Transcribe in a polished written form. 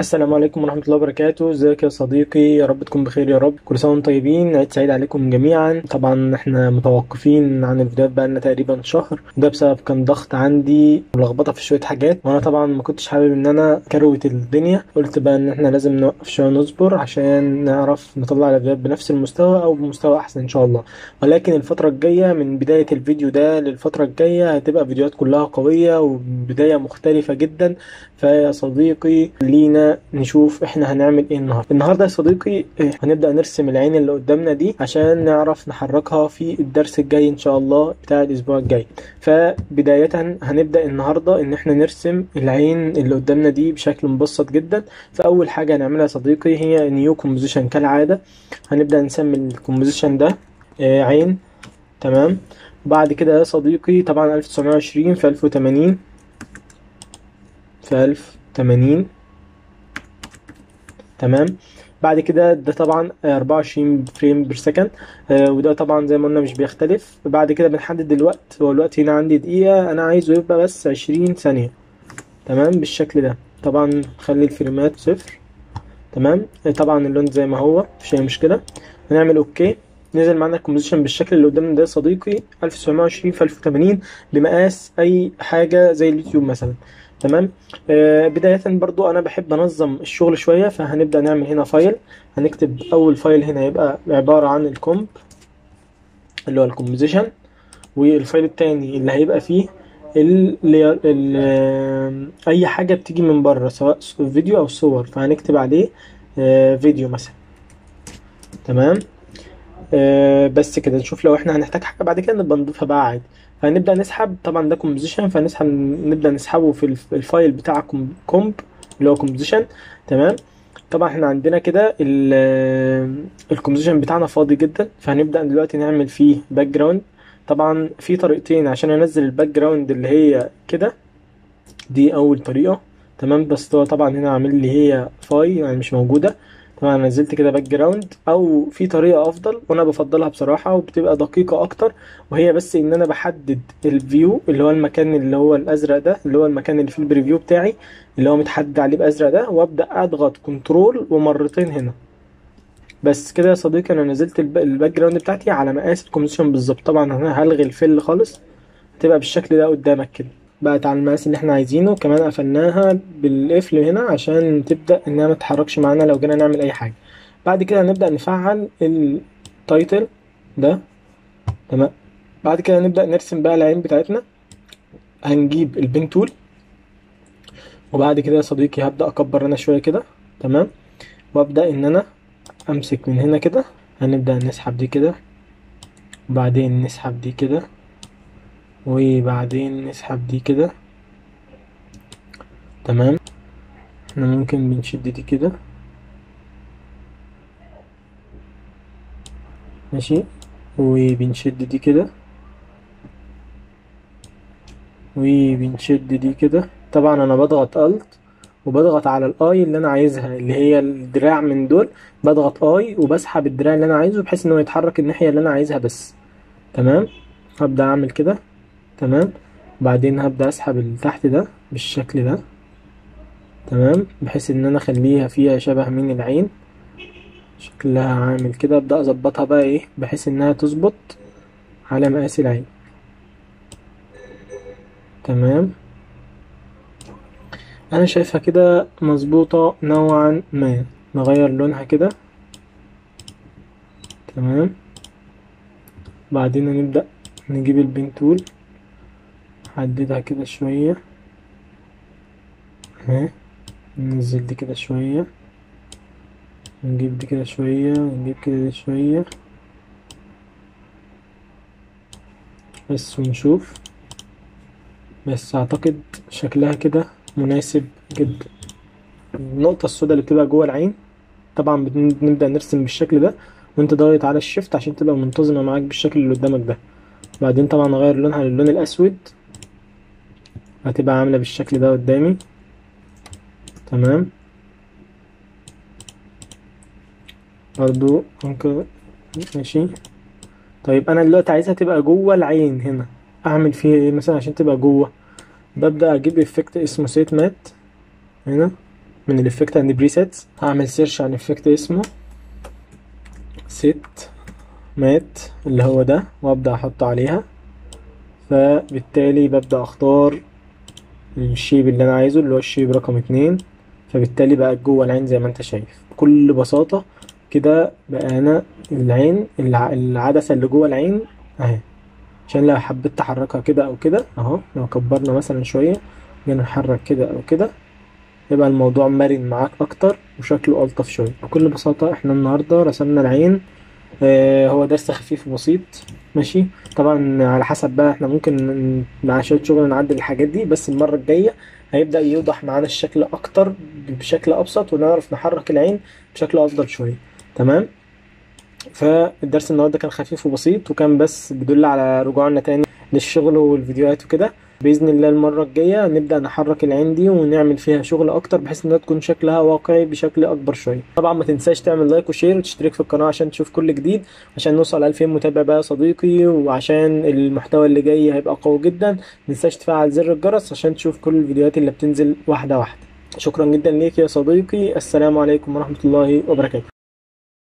السلام عليكم ورحمة الله وبركاته. ازيك يا صديقي؟ يا رب تكون بخير يا رب. كل سنة وانتم طيبين، عيد سعيد عليكم جميعا. طبعا احنا متوقفين عن الفيديوهات بقالنا تقريبا شهر، وده بسبب كان ضغط عندي ولخبطة في شوية حاجات، وانا طبعا ما كنتش حابب ان انا كروت الدنيا. قلت بقى ان احنا لازم نوقف شوية ونصبر عشان نعرف نطلع الفيديوهات بنفس المستوى او بمستوى احسن ان شاء الله. ولكن الفترة الجاية من بداية الفيديو ده للفترة الجاية هتبقى فيديوهات كلها قوية وبداية مختلفة جدا. فيا صديقي خلينا نشوف احنا هنعمل ايه النهارده يا صديقي. هنبدأ نرسم العين اللي قدامنا دي عشان نعرف نحركها في الدرس الجاي ان شاء الله بتاع الاسبوع الجاي. فبداية هنبدأ النهارده ان احنا نرسم العين اللي قدامنا دي بشكل مبسط جدا. فاول حاجة هنعملها يا صديقي هي نيو كومبوزيشن كالعادة. هنبدأ نسمي الكومبوزيشن ده عين. تمام. بعد كده يا صديقي طبعا 1920 في 1080 في 1080. تمام. بعد كده ده طبعا 24 فريم بير سكند. وده طبعا زي ما قلنا مش بيختلف. بعد كده بنحدد الوقت، هو الوقت هنا عندي دقيقة، انا عايزه يبقى بس 20 ثانية. تمام بالشكل ده. طبعا خلي الفريمات صفر. تمام. طبعا اللون زي ما هو مفيش اي مشكلة. هنعمل اوكي. نزل معانا الكومبوزيشن بالشكل اللي قدامنا ده يا صديقي 1920 في 1080 بمقاس اي حاجة زي اليوتيوب مثلا. تمام. بداية برضو أنا بحب أنظم الشغل شوية، فهنبدأ نعمل هنا فايل. هنكتب أول فايل هنا يبقى عبارة عن الكومب اللي هو الكومبوزيشن، والفايل التاني اللي هيبقى فيه أي حاجة بتيجي من بره سواء فيديو أو صور، فهنكتب عليه فيديو مثلا. تمام. بس كده نشوف لو احنا هنحتاج حاجة بعد كده نبقى نضيفها بقى عادي. فهنبدأ نسحب طبعا ده كومبوزيشن، فنسحب نبدأ نسحبه في الفايل بتاع كومب اللي هو كومبوزيشن. تمام. طبعا احنا عندنا كده الكومبوزيشن بتاعنا فاضي جدا، فهنبدأ دلوقتي نعمل فيه باك جراوند. طبعا في طريقتين عشان انزل الباك جراوند اللي هي كده. دي اول طريقة. تمام. بس هو طبعا هنا عامل لي هي فاي يعني مش موجودة. طبعا نزلت كده باك جراوند، او في طريقة افضل وانا بفضلها بصراحة وبتبقى دقيقة اكتر، وهي بس ان انا بحدد الفيو اللي هو المكان اللي هو الازرق ده اللي هو المكان اللي فيه البريفيو بتاعي اللي هو متحدد عليه بازرق ده، وابدا اضغط كنترول ومرتين هنا. بس كده يا صديقي انا نزلت الباك جراوند بتاعتي على مقاس الكومبوزيشن بالظبط. طبعا انا هلغي الفل خالص، هتبقى بالشكل ده قدامك كده بقت على المقاس اللي احنا عايزينه. كمان قفلناها بالقفل هنا عشان تبدأ انها ما تتحركش معانا لو جينا نعمل اي حاجة. بعد كده هنبدأ نفعل التايتل ده. تمام. بعد كده نبدأ نرسم بقى العين بتاعتنا. هنجيب البين تول، وبعد كده يا صديقي هبدأ اكبر انا شوية كده. تمام. وابدأ ان انا امسك من هنا كده. هنبدأ نسحب دي كده، وبعدين نسحب دي كده، وبعدين نسحب دي كده. تمام. احنا ممكن بنشد دي كده. ماشي. وبنشد دي كده، وبنشد دي كده. طبعا انا بضغط الت وبضغط على الاي اللي انا عايزها اللي هي الدراع من دول. بضغط اي وبسحب الدراع اللي انا عايزه بحيث انه يتحرك الناحية اللي انا عايزها بس. تمام. هبدأ اعمل كده. تمام. بعدين هبدأ اسحب اللي تحت ده بالشكل ده. تمام. بحيث ان انا اخليها فيها شبه من العين، شكلها عامل كده. ابدأ اظبطها بقى ايه بحيث انها تظبط على مقاس العين. تمام. انا شايفها كده مظبوطة نوعا ما. نغير لونها كده. تمام. بعدين نبدأ نجيب البين تول، نحددها كده شوية اهي. ننزل دي كده شوية، نجيب دي كده شوية، ونجيب كده شوية بس ونشوف. بس اعتقد شكلها كده مناسب جدا. النقطة السوداء اللي بتبقى جوه العين طبعا بنبدأ نرسم بالشكل ده، وانت ضاغط على الشيفت عشان تبقى منتظمة معاك بالشكل اللي قدامك ده. بعدين طبعا اغير لونها للون الاسود، هتبقى عاملة بالشكل ده قدامي. تمام. برضو ممكن. ماشي. طيب انا دلوقتي عايزها تبقى جوه العين هنا، اعمل فيها ايه مثلا عشان تبقى جوه؟ ببدأ اجيب افكت اسمه سيت مات هنا. من الافكت اند بريسيتس، هعمل سيرش عن افكت اسمه سيت مات اللي هو ده، وابدا احطه عليها. فبالتالي ببدا اختار الشيب اللي انا عايزه اللي هو الشيب رقم 2. فبالتالي بقى جوه العين زي ما انت شايف بكل بساطة كده. بقى انا العين العدسة اللي جوه العين اهي. عشان لو حبيت تحركها كده او كده اهو، لو كبرنا مثلا شوية جينا نحرك كده او كده، يبقى الموضوع مرن معاك اكتر وشكله الطف شوية. بكل بساطة احنا النهاردة رسمنا العين. هو درس خفيف وبسيط ماشي. طبعا على حسب بقى، احنا ممكن مع شوية شغل نعدل الحاجات دي، بس المرة الجاية هيبدأ يوضح معانا الشكل أكتر بشكل أبسط، ونعرف نحرك العين بشكل أفضل شوية. تمام. فالدرس النهارده كان خفيف وبسيط، وكان بس بيدل على رجوعنا تاني للشغل والفيديوهات وكده. بإذن الله المرة الجاية نبدأ نحرك العين دي ونعمل فيها شغل أكتر، بحيث إنها تكون شكلها واقعي بشكل أكبر شوية. طبعا ما تنساش تعمل لايك وشير وتشترك في القناة عشان تشوف كل جديد، عشان نوصل 2000 متابع بقى يا صديقي، وعشان المحتوى اللي جاي هيبقى قوي جدا. ما تنساش تفعل زر الجرس عشان تشوف كل الفيديوهات اللي بتنزل واحدة واحدة. شكرا جدا ليك يا صديقي، السلام عليكم ورحمة الله وبركاته.